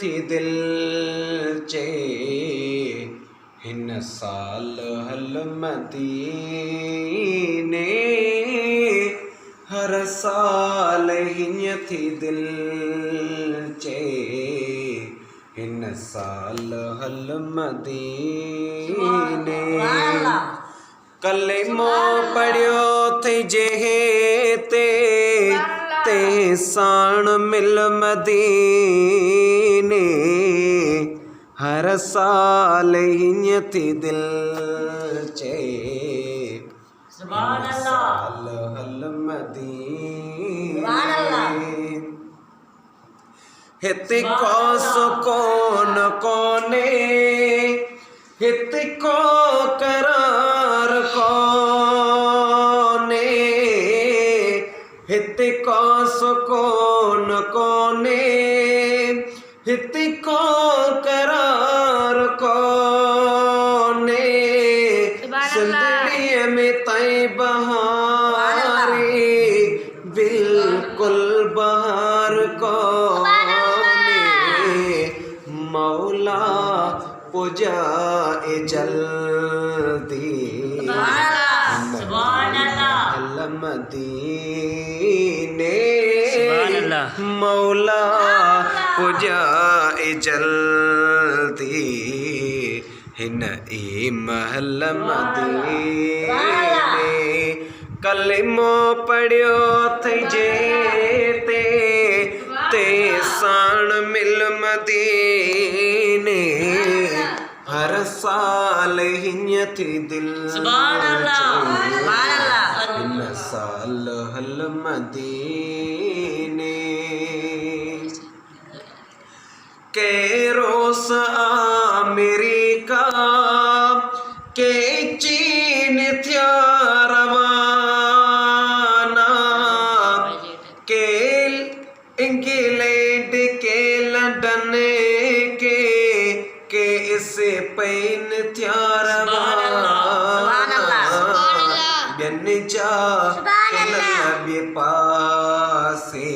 थी दिल चे हिन साल हल मदीने हर साल हीअं थी दिल चे हिन साल हल मदीने कलेमो पढ़ियो थी जेहे ते साण मिल मदीने हर साल हीअं थी दिल चे साल हल मदीने हिते को सुकून कोने हिते को करार कोने हिते को सुकून कोने हिते को करार कोने जिंदगी में तई बहारी बिल्कुल बहार कोने मौला पुजाए जल्दी हल मदीने मौला पुजाए जल्दी हिन ई महल मदीने कलिमो पढ़ियो थी जे ते साण मिल मदीने हर साल हीअं थी दिल हिन साल हल मदीने के रोस अमेरिका के चीन थिया रवाना के इंग्लैंड के लंदन के इसे पैन थिया रवाना बिन जा के पासे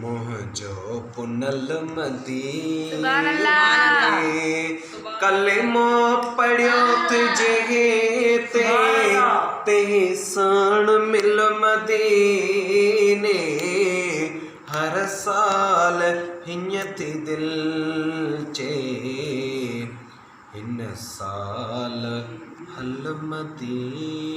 मुंहिंजो पुनल मदीने कलेमो पढ़ियो तुझे ते साण मिल मदीने हर साल हीअं थी दिल चे हिन साल हल मदीने।